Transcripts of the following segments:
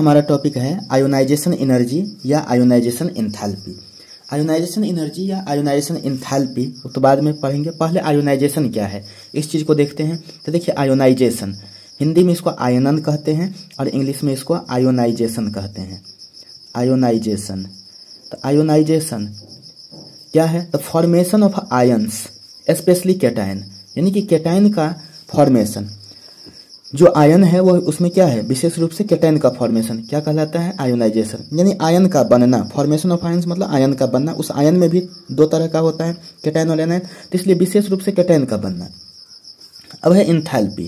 हमारा टॉपिक है ionisation energy या आयोनाइजेशन एंथैल्पी। आयोनाइजेशन एनर्जी या आयोनाइजेशन एंथैल्पी तो बाद में पढ़ेंगे, पहले आयोनाइजेशन क्या है इस चीज़ को देखते हैं। तो देखिए आयोनाइजेशन, हिंदी में इसको आयनन कहते हैं और इंग्लिश में इसको आयोनाइजेशन कहते हैं। आयोनाइजेशन, तो आयोनाइजेशन क्या है? The formation of ions specially cation, यानी कि कैटायन का फॉर्मेशन। जो आयन है वो उसमें क्या है, विशेष रूप से कैटायन का फॉर्मेशन क्या कहलाता है? आयोनाइजेशन, यानी आयन का बनना। फॉर्मेशन ऑफ आयंस मतलब आयन का बनना। उस आयन में भी दो तरह का होता है, कैटायन और एनायन, तो इसलिए विशेष रूप से कैटायन का बनना। अब है एंथैल्पी।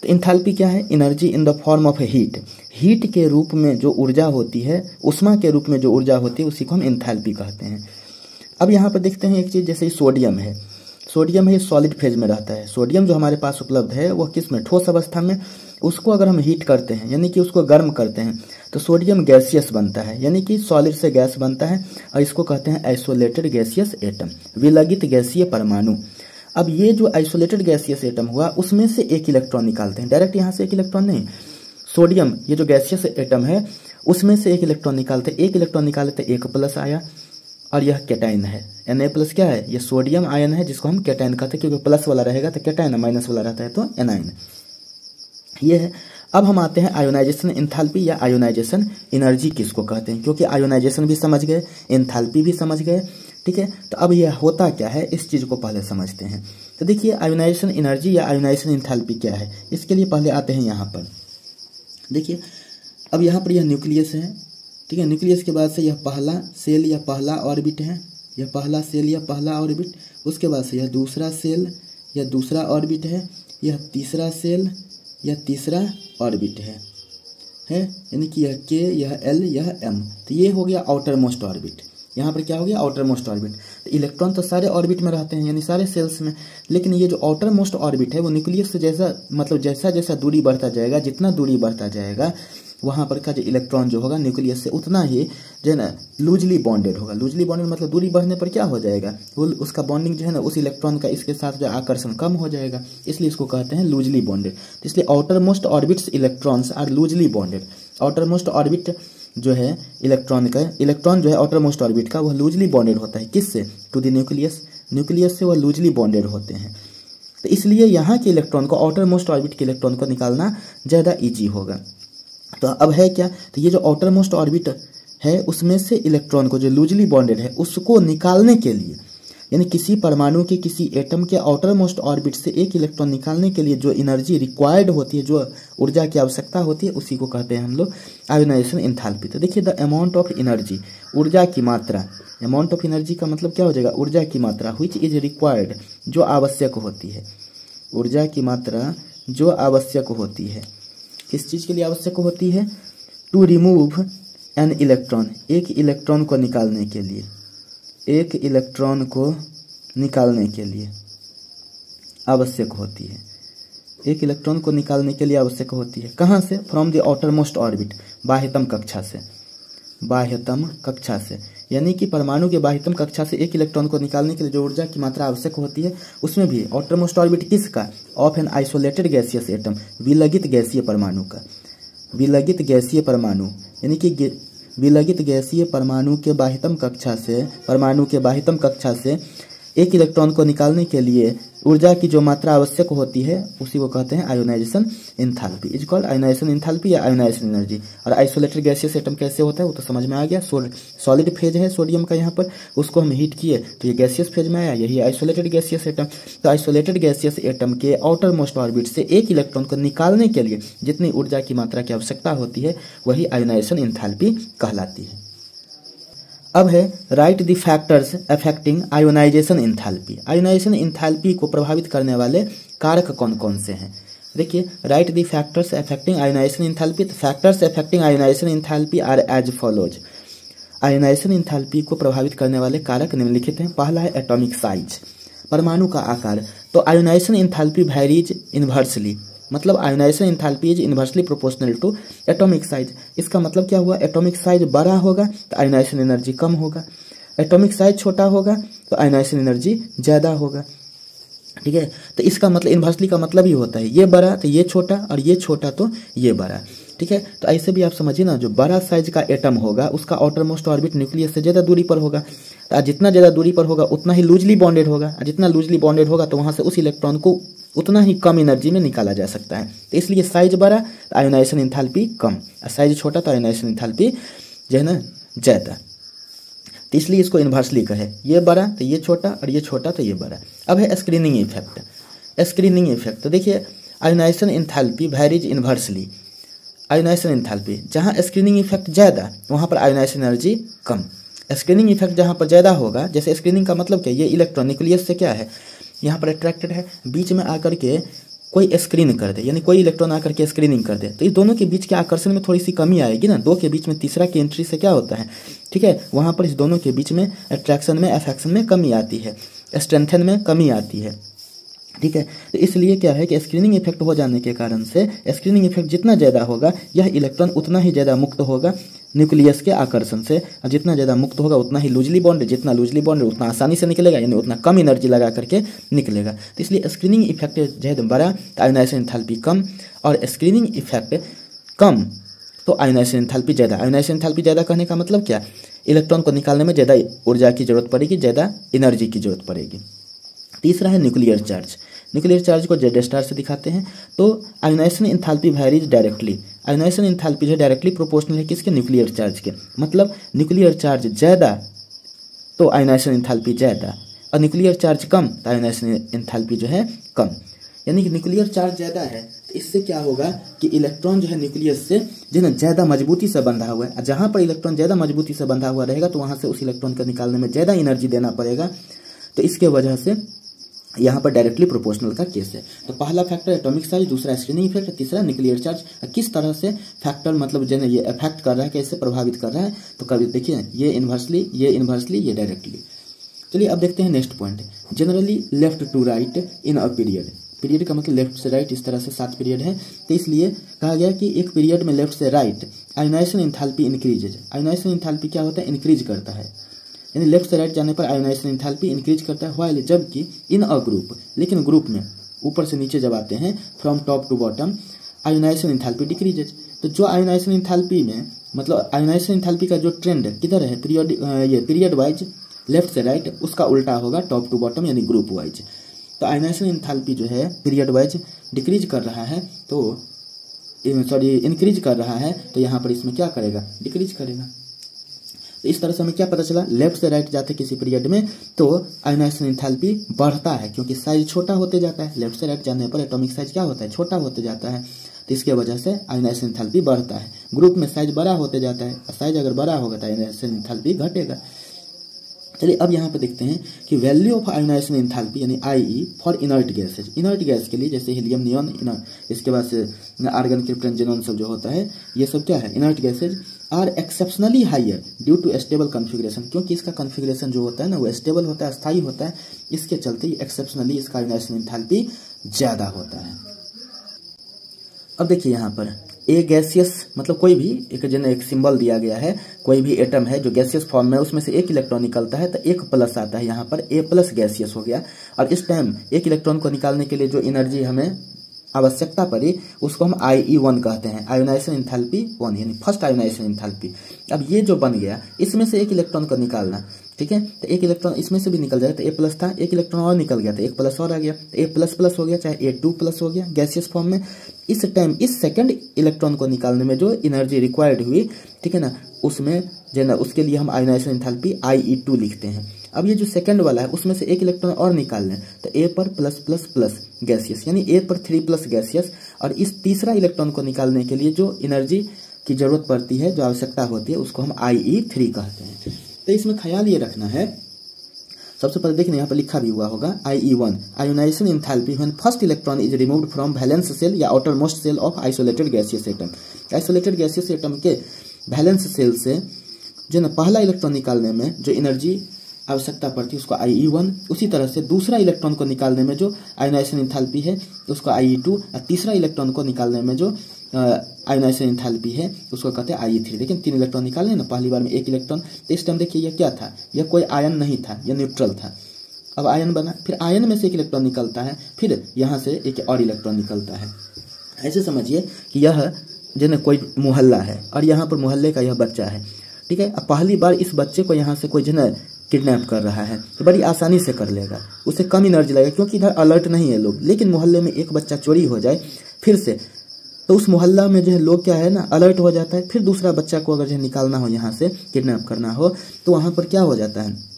तो एंथैल्पी क्या है? Energy in the form of heat. Heat के रूप में जो ऊर्जा होती है, उष्मा के रूप में जो ऊर्जा होती है, उसी को हम एंथैल्पी कहते हैं। अब यहाँ पर देखते हैं एक चीज़, जैसे सोडियम है। सोडियम है सॉलिड फेज में रहता है। सोडियम जो हमारे पास उपलब्ध है वो किस में? ठोस अवस्था में। उसको अगर हम हीट करते हैं यानी कि उसको गर्म करते हैं तो सोडियम गैसियस बनता है, यानी कि सॉलिड से गैस बनता है और इसको कहते हैं आइसोलेटेड गैसियस एटम, विलगित गैसीय परमाणु। अब ये जो आइसोलेटेड गैसियस एटम हुआ उसमें से एक इलेक्ट्रॉन निकालते हैं, डायरेक्ट यहाँ से एक इलेक्ट्रॉन नहीं। सोडियम ये जो गैसियस एटम है उसमें से एक इलेक्ट्रॉन निकालते हैं, एक इलेक्ट्रॉन निकाले तो एक प्लस आया और यह कैटायन है। Na प्लस क्या है? ये सोडियम आयन है जिसको हम कैटायन कहते हैं, क्योंकि प्लस वाला रहेगा तो कैटायन, माइनस वाला रहता है तो एनायन। ये है। अब हम आते हैं आयोनाइजेशन एंथैल्पी या आयोनाइजेशन एनर्जी किसको कहते हैं, क्योंकि आयोनाइजेशन भी समझ गए, एंथैल्पी भी समझ गए, ठीक है। तो अब यह होता क्या है इस चीज़ को पहले समझते हैं। तो देखिए आयोनाइजेशन एनर्जी या आयोनाइजेशन एंथैल्पी क्या है, इसके लिए पहले आते हैं यहाँ पर। देखिए अब यहाँ पर यह न्यूक्लियस है, ठीक है। न्यूक्लियस के बाद से यह पहला सेल या पहला ऑर्बिट है, यह पहला सेल या पहला ऑर्बिट। उसके बाद से यह दूसरा सेल या दूसरा ऑर्बिट है, यह तीसरा सेल या तीसरा ऑर्बिट है, यानी कि यह के, यह एल, यह एम। तो ये हो गया आउटर मोस्ट ऑर्बिट। यहाँ पर क्या हो गया? Outer most orbit. तो इलेक्ट्रॉन तो सारे ऑर्बिट में रहते हैं, यानी सारे सेल्स में, लेकिन ये जो आउटर मोस्ट ऑर्बिट है वो न्यूक्लियस से जैसा मतलब जैसा जैसा दूरी बढ़ता जाएगा, जितना दूरी बढ़ता जाएगा वहाँ पर का जो इलेक्ट्रॉन जो होगा न्यूक्लियस से उतना ही जो है ना लूजली बॉन्डेड होगा। लूजली बॉन्डेड मतलब दूरी बढ़ने पर क्या हो जाएगा, वो उसका बॉन्डिंग जो है ना उस इलेक्ट्रॉन का इसके साथ जो आकर्षण कम हो जाएगा, इसलिए इसको कहते हैं लूजली बॉन्डेड। तो इसलिए outermost orbits electrons are loosely bonded. Outer most orbit जो है इलेक्ट्रॉन का, इलेक्ट्रॉन जो है आउटर मोस्ट ऑर्बिट का वह लूजली बॉन्डेड होता है, किससे? To the nucleus. न्यूक्लियस से वह लूजली बॉन्डेड होते हैं। तो इसलिए यहाँ के इलेक्ट्रॉन को, आउटर मोस्ट ऑर्बिट के इलेक्ट्रॉन को निकालना ज़्यादा ईजी होगा। तो अब है क्या? तो ये जो आउटर मोस्ट ऑर्बिट है उसमें से इलेक्ट्रॉन को जो लूजली बॉन्डेड है उसको निकालने के लिए, यानी किसी परमाणु के, किसी एटम के आउटर मोस्ट ऑर्बिट से एक इलेक्ट्रॉन निकालने के लिए जो एनर्जी रिक्वायर्ड होती है, जो ऊर्जा की आवश्यकता होती है, उसी को कहते हैं हम लोग आयोनाइजेशन एंथैल्पी। तो देखिए द अमाउंट ऑफ एनर्जी, ऊर्जा की मात्रा। अमाउंट ऑफ एनर्जी का मतलब क्या हो जाएगा? ऊर्जा की मात्रा, व्हिच इज रिक्वायर्ड, जो आवश्यक होती है। ऊर्जा की मात्रा जो आवश्यक होती है, किस चीज़ के लिए आवश्यक होती है? टू रिमूव एन इलेक्ट्रॉन, एक इलेक्ट्रॉन को निकालने के लिए, एक इलेक्ट्रॉन को निकालने के लिए आवश्यक होती है। एक इलेक्ट्रॉन को निकालने के लिए आवश्यक होती है। कहाँ से? From the outer most orbit, बाह्यतम कक्षा से। बाह्यतम कक्षा से, यानी कि परमाणु के बाह्यतम कक्षा से एक इलेक्ट्रॉन को निकालने के लिए जो ऊर्जा की मात्रा आवश्यक होती है, उसमें भी आउटर मोस्ट ऑर्बिट किसका? Of an isolated gaseous atom, विलगित गैसीय परमाणु का। विलगित गैसीय परमाणु, यानी कि विलगित गैसीय परमाणु के बाह्यतम कक्षा से, परमाणु के बाह्यतम कक्षा से एक इलेक्ट्रॉन को निकालने के लिए ऊर्जा की जो मात्रा आवश्यक होती है उसी को कहते हैं ionisation enthalpy. Is called ionisation enthalpy या आयोनाइजेशन एनर्जी। और आइसोलेटेड गैसियस एटम कैसे होता है वो तो समझ में आ गया। सॉलिड फेज है सोडियम का, यहाँ पर उसको हम हीट किए तो ये गैसियस फेज में आया, यही आइसोलेटेड गैसियस एटम। तो आइसोलेटेड गैसियस एटम के आउटर मोस्ट ऑर्बिट से एक इलेक्ट्रॉन को निकालने के लिए जितनी ऊर्जा की मात्रा की आवश्यकता होती है वही आयोनाइजेशन एंथैल्पी कहलाती है। अब है right the factors affecting ionization enthalpy. Ionisation enthalpy को प्रभावित करने वाले कारक कौन कौन से हैं? देखिए write the factors affecting ionization enthalpy. तो factors affecting ionization enthalpy are as follows. Ionization enthalpy को प्रभावित करने वाले कारक निम्नलिखित हैं। पहला है एटॉमिक साइज, परमाणु का आकार। तो आयोनाइजेशन एंथैल्पी वैरीज इन्वर्सली, मतलब ionization enthalpy is inversely proportional to atomic size. इसका मतलब क्या हुआ? एटॉमिक साइज बड़ा होगा तो आयोनाइजेशन एनर्जी कम होगा, एटॉमिक साइज छोटा होगा तो आयोनाइजेशन एनर्जी ज़्यादा होगा, ठीक है। तो इसका मतलब इन्वर्सली का मतलब ही होता है ये बड़ा तो ये छोटा और ये छोटा तो ये बड़ा, ठीक है। तो ऐसे भी आप समझिए ना, जो बड़ा साइज का एटम होगा उसका आउटर मोस्ट ऑर्बिट न्यूक्लियस से ज़्यादा दूरी पर होगा, तो जितना ज़्यादा दूरी पर होगा उतना ही लूजली बॉन्डेड होगा, जितना लूजली बॉन्डेड होगा तो वहाँ से उस इलेक्ट्रॉन को उतना ही कम एनर्जी में निकाला जा सकता है। तो इसलिए साइज बड़ा तो आयोनाइजेशन एंथैल्पी कम, और साइज छोटा तो आयोनाइजेशन एंथैल्पी जो है ना ज़्यादा। तो इसलिए इसको इन्वर्सली कहे, ये बड़ा तो ये छोटा और ये छोटा तो ये बड़ा। अब है स्क्रीनिंग इफेक्ट। स्क्रीनिंग इफेक्ट तो देखिए ionisation enthalpy varies inversely. Ionisation enthalpy जहाँ स्क्रीनिंग इफेक्ट ज़्यादा वहाँ पर आयोनाइजेशन एनर्जी कम। स्क्रीनिंग इफेक्ट जहाँ पर ज़्यादा होगा, जैसे स्क्रीनिंग का मतलब क्या, ये इलेक्ट्रॉन न्यूक्लियस से क्या है यहाँ पर अट्रैक्टेड है, बीच में आकर के कोई स्क्रीन कर दे, यानी कोई इलेक्ट्रॉन आकर के स्क्रीनिंग कर दे, तो इस दोनों के बीच के आकर्षण में थोड़ी सी कमी आएगी ना, दो के बीच में तीसरा की एंट्री से क्या होता है, ठीक है, वहाँ पर इस दोनों के बीच में अट्रैक्शन में अफेक्शन में कमी आती है, स्ट्रेंथन में कमी आती है, ठीक है। तो इसलिए क्या है कि स्क्रीनिंग इफेक्ट हो जाने के कारण से स्क्रीनिंग इफेक्ट जितना ज़्यादा होगा यह इलेक्ट्रॉन उतना ही ज़्यादा मुक्त होगा न्यूक्लियस के आकर्षण से, और जितना ज़्यादा मुक्त होगा उतना ही लूजली बॉन्ड, जितना लूजली बॉन्ड उतना आसानी से निकलेगा, यानी उतना कम एनर्जी लगा करके निकलेगा। तो इसलिए स्क्रीनिंग इफेक्ट जहद बड़ा तो आयोनाइजेशन एंथैल्पी कम, और स्क्रीनिंग इफेक्ट कम तो आयोनाइजेशन एंथैल्पी ज़्यादा। आयोनाइजेशन एंथैल्पी ज़्यादा कहने का मतलब क्या, इलेक्ट्रॉन को निकालने में ज़्यादा ऊर्जा की जरूरत पड़ेगी, ज़्यादा एनर्जी की जरूरत पड़ेगी। तीसरा है न्यूक्लियर चार्ज। न्यूक्लियर चार्ज को जेड स्टार से दिखाते हैं। तो ionization enthalpy varies directly. Ionisation enthalpy जो डायरेक्टली प्रोपोर्शनल है किसके, न्यूक्लियर चार्ज के। मतलब न्यूक्लियर चार्ज ज़्यादा तो आयोनाइजेशन एंथैल्पी ज़्यादा, और न्यूक्लियर चार्ज कम तो आयोनाइजेशन एंथैल्पी जो है कम। यानी कि न्यूक्लियर चार्ज ज़्यादा है तो इससे क्या होगा कि इलेक्ट्रॉन जो है न्यूक्लियस से जो है ज़्यादा मजबूती से बंधा हुआ है, जहाँ पर इलेक्ट्रॉन ज़्यादा मजबूती से बंधा हुआ रहेगा तो वहाँ से उस इलेक्ट्रॉन को निकालने में ज़्यादा एनर्जी देना पड़ेगा। तो इसके वजह से यहाँ पर डायरेक्टली प्रोपोर्शनल का केस है। तो पहला फैक्टर एटॉमिक साइज, दूसरा स्क्रीनिंग इफेक्ट, तीसरा न्यूक्लियर चार्ज। किस तरह से फैक्टर मतलब जो है ये अफेक्ट कर रहा है, कैसे प्रभावित कर रहा है, तो कभी देखिए ये इन्वर्सली, ये डायरेक्टली। चलिए अब देखते हैं next point, generally left to right in a period. Period का मतलब लेफ्ट से राइट, इस तरह से 7 पीरियड है, तो इसलिए कहा गया कि एक पीरियड में लेफ्ट से right ionisation enthalpy increases. Ionisation enthalpy क्या होता है, इंक्रीज करता है, यानी लेफ्ट से राइट जाने पर आयोनाइजेशन एंथैल्पी इंक्रीज करता है। व्हाइल जबकि इन अ ग्रुप, लेकिन ग्रुप में ऊपर से नीचे जब आते हैं from top to bottom ionization enthalpy decreases. तो जो आयोनाइजेशन एंथैल्पी में मतलब आयोनाइजेशन एंथैल्पी का जो ट्रेंड किधर है, पीरियड वाइज लेफ्ट से राइट, उसका उल्टा होगा टॉप टू बॉटम यानी ग्रुप वाइज। तो आयोनाइजेशन एंथैल्पी जो है पीरियड वाइज डिक्रीज कर रहा है, तो इंक्रीज कर रहा है, तो यहाँ पर इसमें क्या करेगा, डिक्रीज करेगा। तो इस तरह से हमें क्या पता चला, लेफ्ट से राइट जाते किसी पीरियड में तो आयोनाइजेशन एंथैल्पी बढ़ता है, क्योंकि साइज छोटा होते जाता है। लेफ्ट से राइट जाने पर एटॉमिक साइज क्या होता है, छोटा होते जाता है, तो इसके वजह से आयोनाइजेशन एंथैल्पी बढ़ता है। ग्रुप में साइज बड़ा होते जाता है, साइज अगर बड़ा होगा तो आयोनाइजेशन एंथैल्पी घटेगा। चलिए अब यहाँ पे देखते हैं कि वैल्यू ऑफ आयोनाइजेशन एंथैल्पी यानी IE for inert gases. Inert gas के लिए जैसे हीलियम, नियॉन, इसके बाद से आर्गन, क्रिप्टन, जेनॉन सब जो होता है, ये सब क्या है, inert gases are exceptionally higher due to stable configuration. क्योंकि इसका कॉन्फ़िगरेशन जो होता है ना वो स्टेबल होता है, स्थायी होता है, इसके चलते एक्सेप्शनली इसका आयोनाइजेशन एंथैल्पी ज़्यादा होता है। अब देखिए यहाँ पर ए गैसियस मतलब कोई भी एक सिंबल दिया गया है, कोई भी एटम है जो गैसियस फॉर्म में, उसमें से एक इलेक्ट्रॉन निकलता है तो एक प्लस आता है, यहाँ पर ए प्लस गैसियस हो गया। और इस टाइम एक इलेक्ट्रॉन को निकालने के लिए जो एनर्जी हमें आवश्यकता पड़ी उसको हम IE1 कहते हैं, आयोनाइजेशन एंथैल्पी 1, यानी फर्स्ट आयोनाइजेशन एंथैल्पी। अब ये जो बन गया इसमें से एक इलेक्ट्रॉन को निकालना, ठीक है, तो एक इलेक्ट्रॉन इसमें से भी निकल जाए तो ए प्लस था, एक इलेक्ट्रॉन और निकल गया तो एक प्लस और आ गया, तो ए प्लस प्लस हो गया, चाहे A2 प्लस हो गया गैसियस फॉर्म में। इस टाइम इस सेकंड इलेक्ट्रॉन को निकालने में जो एनर्जी रिक्वायर्ड हुई, ठीक है ना, उसमें जो ना उसके लिए हम आयोनाइजेशन एंथैल्पी IE2 लिखते हैं। अब ये जो सेकंड वाला है उसमें से एक इलेक्ट्रॉन और निकाल लें तो ए पर प्लस प्लस प्लस गैसियस, यानी ए पर 3 प्लस गैसियस। और इस तीसरा इलेक्ट्रॉन को निकालने के लिए जो एनर्जी की जरूरत पड़ती है, जो आवश्यकता होती है, उसको हम IE3 कहते हैं। तो इसमें ख्याल ये रखना है, सबसे पहले देखिए यहाँ पर लिखा भी हुआ होगा IE1 ionization enthalpy when first electron is removed from valence shell या outer most shell of isolated gaseous atom. Isolated gaseous atom के वैलेंस सेल से जो ना पहला इलेक्ट्रॉन निकालने में जो एनर्जी आवश्यकता पड़ती है उसको IE1, उसी तरह से दूसरा इलेक्ट्रॉन को निकालने में जो आयोनाइजेशन एंथैल्पी है उसको IE2, और तीसरा इलेक्ट्रॉन को निकालने में जो आयोनाइजेशन एंथैल्पी है उसको कहते हैं IE3। लेकिन 3 इलेक्ट्रॉन निकालने ना, पहली बार में एक इलेक्ट्रॉन, तो इस टाइम देखिए यह क्या था, यह कोई आयन नहीं था, यह न्यूट्रल था। अब आयन बना, फिर आयन में से एक इलेक्ट्रॉन निकलता है, फिर यहाँ से एक और इलेक्ट्रॉन निकलता है। ऐसे समझिए कि यह जो कोई मोहल्ला है और यहाँ पर मोहल्ले का यह बच्चा है, ठीक है। अब पहली बार इस बच्चे को यहाँ से कोई जो है किडनैप कर रहा है तो बड़ी आसानी से कर लेगा, उसे कम एनर्जी लगेगा क्योंकि इधर अलर्ट नहीं है लोग। लेकिन मोहल्ले में एक बच्चा चोरी हो जाए फिर से, तो उस मोहल्ला में जो है लोग क्या है ना अलर्ट हो जाता है। फिर दूसरा बच्चा को अगर जो है निकालना हो, यहाँ से किडनैप करना हो, तो वहाँ पर क्या हो जाता है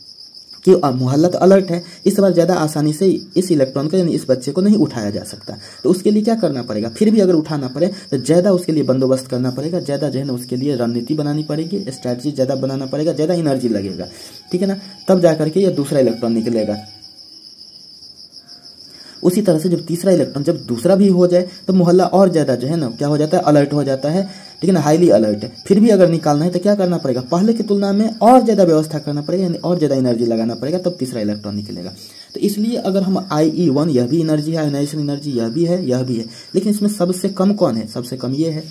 कि मोहल्ला तो अलर्ट है, इस बार ज़्यादा आसानी से इस इलेक्ट्रॉन को यानी इस बच्चे को नहीं उठाया जा सकता। तो उसके लिए क्या करना पड़ेगा, फिर भी अगर उठाना पड़े तो ज़्यादा उसके लिए बंदोबस्त करना पड़ेगा, ज़्यादा जो है ना उसके लिए रणनीति बनानी पड़ेगी, स्ट्रैटेजी ज़्यादा बनाना पड़ेगा, ज़्यादा एनर्जी लगेगा, ठीक है ना, तब जा करके ये दूसरा इलेक्ट्रॉन निकलेगा। उसी तरह से जब तीसरा इलेक्ट्रॉन जब दूसरा भी हो जाए तो मोहल्ला और ज़्यादा जो है ना क्या हो जाता है, अलर्ट हो जाता है, ठीक है ना, हाईली अलर्ट है। फिर भी अगर निकालना है तो क्या करना पड़ेगा, पहले की तुलना में और ज़्यादा व्यवस्था करना पड़ेगा, यानी और ज़्यादा एनर्जी लगाना पड़ेगा, तब तीसरा इलेक्ट्रॉन निकलेगा। तो इसलिए अगर हम IE1 यह भी एनर्जी है, आयोनाइजेशन एनर्जी यह भी है, यह भी है, लेकिन इसमें सबसे कम कौन है, सबसे कम ये है,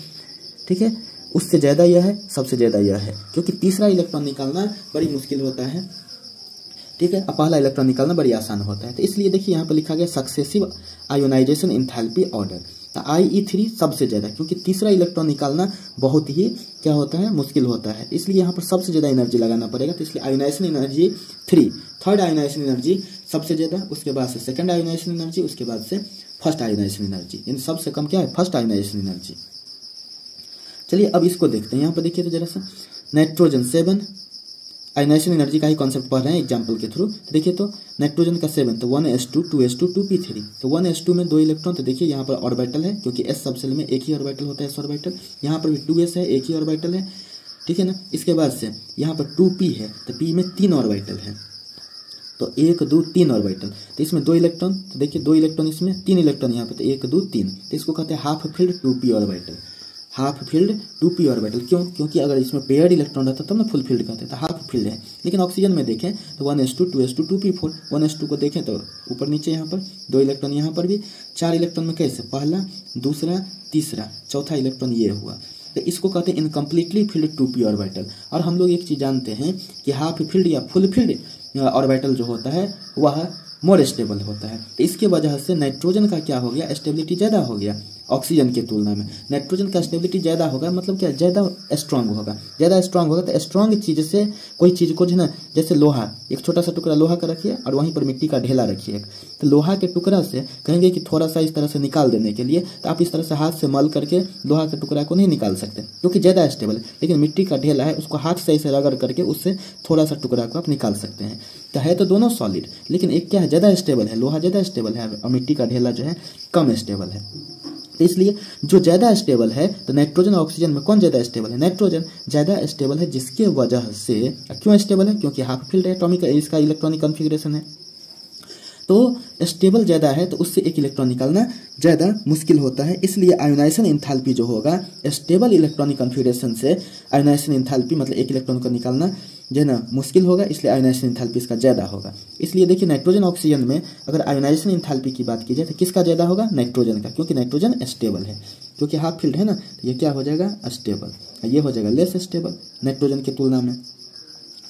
ठीक है, उससे ज़्यादा यह है, सबसे ज़्यादा यह है, क्योंकि तीसरा इलेक्ट्रॉन निकालना बड़ी मुश्किल होता है, ठीक है, अब पहला इलेक्ट्रॉन निकालना बड़ी आसान होता है। तो इसलिए देखिए यहाँ पर लिखा गया सक्सेसिव आयोनाइजेशन एंथैल्पी ऑर्डर, तो IE3 सबसे ज़्यादा, क्योंकि तीसरा इलेक्ट्रॉन निकालना बहुत ही क्या होता है, मुश्किल होता है, इसलिए यहाँ पर सबसे ज़्यादा एनर्जी लगाना पड़ेगा। तो इसलिए ionization energy 3, third ionization energy सबसे ज़्यादा, उसके बाद से सेकंड आयोनाइजेशन एनर्जी, उसके बाद से फर्स्ट आयोनाइजेशन एनर्जी, यानी सबसे कम क्या है, फर्स्ट आयोनाइजेशन एनर्जी। चलिए अब इसको देखते हैं, यहाँ पर देखिए तो जरा सा नाइट्रोजन 7 आयोनाइजेशन एनर्जी का ही कॉन्सेप्ट पढ़ रहे हैं एग्जाम्पल के थ्रू। तो देखिए तो नाइट्रोजन का 7 तो 1s2 2s2 2p3, तो 1s2 में 2 इलेक्ट्रॉन, तो देखिए यहाँ पर ऑर्बिटल है क्योंकि s सबसेल में एक ही ऑर्बिटल होता है, s ऑर्बिटल, यहाँ पर भी 2s है, एक ही ऑर्बिटल है, ठीक है ना। इसके बाद से यहाँ पर 2p है, तो p में 3 ऑर्बिटल है, तो 1 2 3 ऑर्बिटल, तो इसमें 2 इलेक्ट्रॉन, तो देखिए 2 इलेक्ट्रॉन इसमें, 3 इलेक्ट्रॉन यहाँ पे, तो 1 2 3, तो इसको कहते हैं half filled 2p orbital, half filled 2p orbital. क्यों, क्योंकि अगर इसमें पेयर्ड इलेक्ट्रॉन रहता तब ना फुल फील्ड कहते हैं, तो हाफ फील्ड है। लेकिन ऑक्सीजन में देखें तो 1s2 2s2 2p4, 1s2 को देखें तो ऊपर नीचे यहाँ पर 2 इलेक्ट्रॉन, यहाँ पर भी 4 इलेक्ट्रॉन में कैसे, पहला दूसरा तीसरा चौथा इलेक्ट्रॉन ये हुआ, तो इसको कहते हैं इनकम्प्लीटली फील्ड 2p ऑर्बिटल। और हम लोग एक चीज़ जानते हैं कि हाफ फील्ड या फुल फील्ड ऑर्बिटल जो होता है वह मोर स्टेबल होता है। तो इसके वजह से नाइट्रोजन का क्या हो गया, स्टेबिलिटी ज़्यादा हो गया ऑक्सीजन की तुलना में। नाइट्रोजन का स्टेबिलिटी ज़्यादा होगा, मतलब क्या, ज़्यादा स्ट्रांग होगा, ज़्यादा स्ट्रांग होगा। तो स्ट्रांग चीज़ से कोई चीज़ को जो है ना, जैसे लोहा, एक छोटा सा टुकड़ा लोहा का रखिए और वहीं पर मिट्टी का ढेला रखिए, तो लोहा के टुकड़ा से कहेंगे कि थोड़ा सा इस तरह से निकाल देने के लिए, तो आप इस तरह से हाथ से मल करके लोहा के टुकड़ा को नहीं निकाल सकते क्योंकि ज़्यादा स्टेबल है। लेकिन मिट्टी का ढेला है, उसको हाथ से ऐसे रगड़ करके उससे थोड़ा सा टुकड़ा को आप निकाल सकते हैं। तो है तो दोनों सॉलिड, लेकिन एक क्या है, ज़्यादा स्टेबल है, लोहा ज़्यादा स्टेबल है और मिट्टी का ढेला जो है कम स्टेबल है। तो इसलिए जो ज़्यादा स्टेबल है, तो नाइट्रोजन और ऑक्सीजन में कौन ज़्यादा स्टेबल है, नाइट्रोजन ज़्यादा स्टेबल है, जिसके वजह से, क्यों स्टेबल है, क्योंकि हाफ फील्ड है, एटॉमिक इसका इलेक्ट्रॉनिक कॉन्फ़िगरेशन है, तो स्टेबल ज़्यादा है, तो उससे एक इलेक्ट्रॉन निकालना ज़्यादा मुश्किल होता है। इसलिए आयोनाइजेशन एंथैल्पी जो होगा स्टेबल इलेक्ट्रॉनिक कॉन्फ़िगरेशन से, आयोनाइजेशन एंथैल्पी मतलब एक इलेक्ट्रॉन को निकालना जो है ना मुश्किल होगा, इसलिए आयोनाइजेशन एंथैल्पी इसका ज़्यादा होगा। इसलिए देखिए नाइट्रोजन ऑक्सीजन में अगर आयोनाइजेशन एंथैल्पी की बात की जाए तो किसका ज़्यादा होगा, नाइट्रोजन का, क्योंकि नाइट्रोजन स्टेबल है, क्योंकि हाफ फील्ड है ना, तो ये क्या हो जाएगा, स्टेबल, ये हो जाएगा लेस स्टेबल नाइट्रोजन की तुलना में,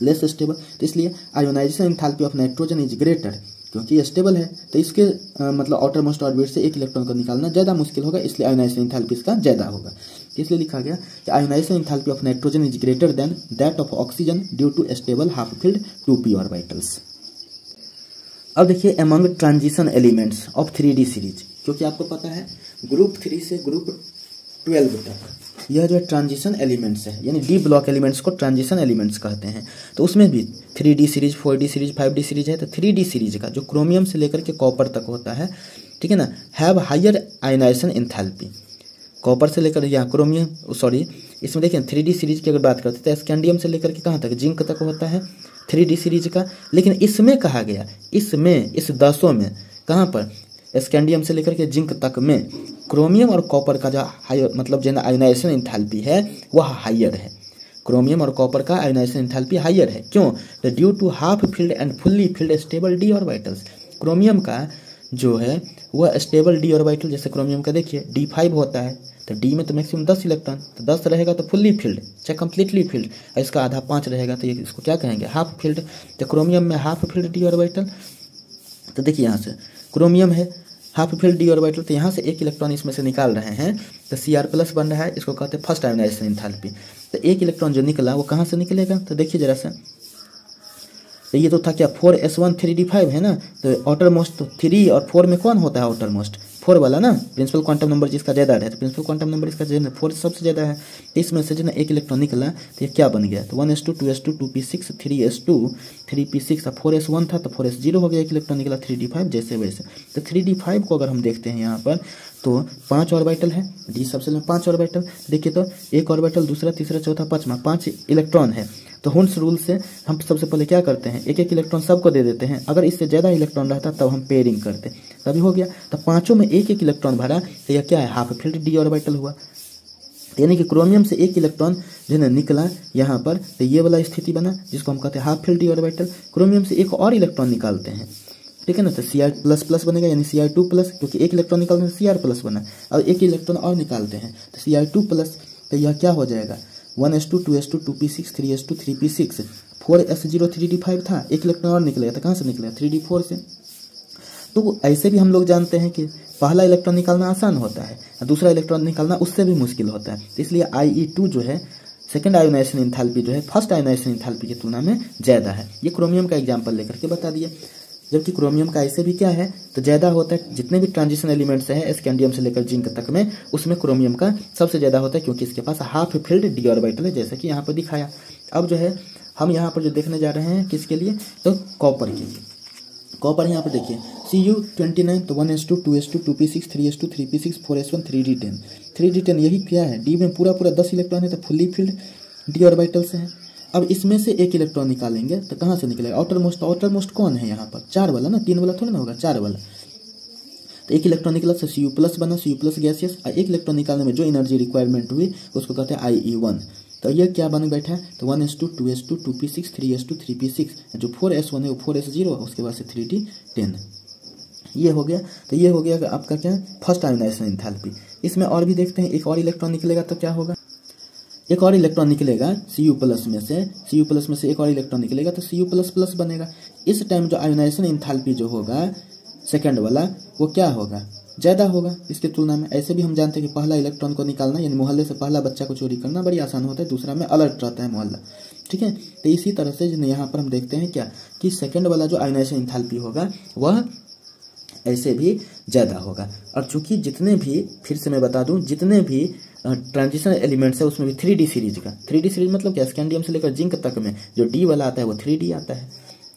लेस स्टेबल। तो इसलिए ionisation enthalpy of nitrogen is greater, क्योंकि ये स्टेबल है, तो इसके मतलब आउटर मोस्ट ऑर्बिट से एक इलेक्ट्रॉन को निकालना ज़्यादा मुश्किल होगा, इसलिए आयोनाइजेशन एंथैल्पी इसका ज़्यादा होगा। इसलिए लिखा गया कि ionization enthalpy of nitrogen is greater than that of oxygen due to stable half filled 2p orbitals. अब देखिए among transition elements of 3D series, क्योंकि आपको पता है ग्रुप 3 से ग्रुप 12 तक यह जो ट्रांजिशन एलिमेंट्स है, यानी डी ब्लॉक एलिमेंट्स को ट्रांजिशन एलिमेंट्स कहते हैं। तो उसमें भी 3D series, 4D series, 5D series है। तो 3D सीरीज का जो क्रोमियम से लेकर के कॉपर तक होता है, ठीक है ना, have higher ionization enthalpy, copper से लेकर यहाँ क्रोमियम, सॉरी इसमें देखिए 3D सीरीज की अगर बात करते हैं तो स्कैंडियम से लेकर के कहाँ तक, जिंक तक होता है 3D सीरीज का। लेकिन इसमें कहा गया, इसमें इस 10 में कहाँ पर, स्कैंडियम से लेकर के जिंक तक में क्रोमियम और कॉपर का जो हायर मतलब जो आयोनाइजेशन एंथैल्पी है वह हायर है। क्रोमियम और कॉपर का आयोनाइजेशन एंथैल्पी हायर है, क्यों, due to half filled and fully filled stable d orbitals. Chromium का जो है वह स्टेबल डी ऑर्बिटल, जैसे क्रोमियम का देखिए D5 होता है, तो डी में तो मैक्सिमम 10 इलेक्ट्रॉन, तो 10 रहेगा तो फुल्ली फील्ड चाहे कम्प्लीटली फील्ड, और इसका आधा 5 रहेगा तो ये इसको क्या कहेंगे, हाफ फील्ड। तो क्रोमियम में हाफ फील्ड डी ऑर्बिटल। तो देखिए यहाँ से क्रोमियम है हाफ फिल्ड डी ऑर्बिटल, तो यहाँ से एक इलेक्ट्रॉन इसमें से निकाल रहे हैं तो Cr+ बन रहा है, इसको कहते हैं फर्स्ट आयोनाइजेशन एंथैल्पी। तो एक इलेक्ट्रॉन जो निकला वो कहाँ से निकलेगा, तो देखिए जरा सा, तो ये तो था क्या 4s1 3d5 है ना, तो आउटर मोस्ट तो 3 और 4 में कौन होता है आउटर मोस्ट, 4 वाला ना, प्रिंसिपल क्वांटम नंबर जिसका ज़्यादा है, तो प्रिंसिपल क्वांटम नंबर इसका 4 सबसे ज़्यादा है। इसमें से जो ना एक इलेक्ट्रॉन निकला तो ये क्या बन गया, तो 1s2 2s2 2p6 3s2 3p6, अब 4s1 था तो 4s0 हो गया, एक इलेक्ट्रॉन निकला 3d5 जैसे वैसे। तो 3d5 को अगर हम देखते हैं यहाँ पर तो 5 ऑर्बिटल है, डी सबसेल में 5 ऑर्बिटल, देखिए तो एक ऑर्बिटल, दूसरा, तीसरा, चौथा, पांचवा, 5 इलेक्ट्रॉन है। तो हुंस रूल से हम सबसे पहले क्या करते हैं, एक एक इलेक्ट्रॉन सबको दे देते हैं, अगर इससे ज़्यादा इलेक्ट्रॉन रहता तब हम पेयरिंग करते, तभी हो गया। तो पांचों में एक एक इलेक्ट्रॉन भरा तो यह क्या है, हाफ फिल्ड डी ऑर्बिटल हुआ। यानी कि क्रोमियम से एक इलेक्ट्रॉन जो है निकला यहाँ पर, तो ये वाला स्थिति बना जिसको हम कहते हैं half filled D orbital. Chromium से एक और इलेक्ट्रॉन निकालते हैं, ठीक है ना, तो Cr++ बनेगा, यानी Cr2+, क्योंकि एक इलेक्ट्रॉन निकालते हैं Cr+ बना, और एक इलेक्ट्रॉन और निकालते हैं तो Cr2+, तो यह क्या हो जाएगा 1s2 2s2 2p6 3s2 3p6, 4s0 3d5 था, एक इलेक्ट्रॉन और निकलेगा, तो कहाँ से निकलेगा 3d4 से। तो ऐसे भी हम लोग जानते हैं कि पहला इलेक्ट्रॉन निकालना आसान होता है, दूसरा इलेक्ट्रॉन निकालना उससे भी मुश्किल होता है, तो इसलिए IE2 जो है सेकेंड आयोनाइजेशन एंथैल्पी जो है फर्स्ट आयोनाइजेशन एंथैल्पी की तुलना में ज़्यादा है। ये क्रोमियम का एग्जाम्पल लेकर के बता दिया। जबकि क्रोमियम का ऐसे भी क्या है, तो ज़्यादा होता है, जितने भी ट्रांजिशन एलिमेंट्स हैं स्कैंडियम से लेकर जिंक तक में, उसमें क्रोमियम का सबसे ज़्यादा होता है, क्योंकि इसके पास हाफ फिल्ड डी ऑर्बिटल है, जैसे कि यहाँ पर दिखाया। अब जो है हम यहाँ पर जो देखने जा रहे हैं किसके लिए, तो कॉपर के लिए। कॉपर यहाँ पर देखिए Cu29, तो 1s2 2s2 2p6 3s2 3p6 4s1 3d10, 3d10 यही क्या है, डी में पूरा 10 इलेक्ट्रॉन है, तो फुल्ली फिल्ड डी ऑर्बिटल से है। अब इसमें से एक इलेक्ट्रॉन निकालेंगे तो कहाँ से निकलेगा, आउटर मोस्ट, तो आउटर मोस्ट कौन है यहाँ पर, 4 वाला ना, 3 वाला थोड़ा ना होगा, 4 वाला। तो एक इलेक्ट्रॉन निकला तो Cu+ बना, Cu+ गैसियस, और एक इलेक्ट्रॉन निकालने में जो एनर्जी रिक्वायरमेंट हुई उसको कहते हैं IE1। तो ये क्या बन बैठा है, तो 1s2 2s2 2p6 3s2 3p6, जो 4s1 है वो 4s0, उसके बाद से 3d10, ये हो गया। तो ये हो गया आपका क्या, फर्स्ट आयोनाइजेशन एंथैल्पी। इसमें और भी देखते हैं, एक और इलेक्ट्रॉन निकलेगा तो क्या होगा, एक और इलेक्ट्रॉन निकलेगा Cu+ में से एक और इलेक्ट्रॉन निकलेगा तो Cu++ बनेगा। इस टाइम जो आयोनाइजेशन एंथैल्पी जो होगा सेकंड वाला वो क्या होगा, ज़्यादा होगा इसके तुलना में। ऐसे भी हम जानते हैं कि पहला इलेक्ट्रॉन को निकालना, यानी मोहल्ले से पहला बच्चा को चोरी करना बड़ी आसान होता है, दूसरा में अलर्ट रहता है मोहल्ला, ठीक है। तो इसी तरह से यहाँ पर हम देखते हैं क्या, कि सेकंड वाला जो आयोनाइजेशन एंथैल्पी होगा वह ऐसे भी ज़्यादा होगा। और चूंकि जितने भी, फिर से मैं बता दूं, जितने भी ट्रांजिशन एलिमेंट्स है उसमें भी 3D सीरीज का, 3D सीरीज मतलब क्या, स्कैंडियम से लेकर जिंक तक में जो डी वाला आता है वो 3D आता है,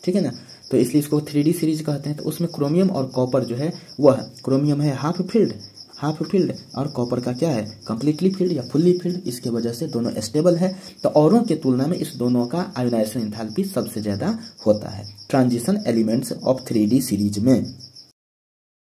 ठीक है ना, तो इसलिए इसको 3D सीरीज कहते हैं। तो उसमें क्रोमियम और कॉपर जो है वह, क्रोमियम है हाफ फील्ड और कॉपर का क्या है, कंप्लीटली फील्ड या फुल्ली फील्ड, इसके वजह से दोनों स्टेबल है। तो औरों के तुलना में इस दोनों का आयोनाइजेशन एंथैल्पी सबसे ज़्यादा होता है transition elements of 3D series में।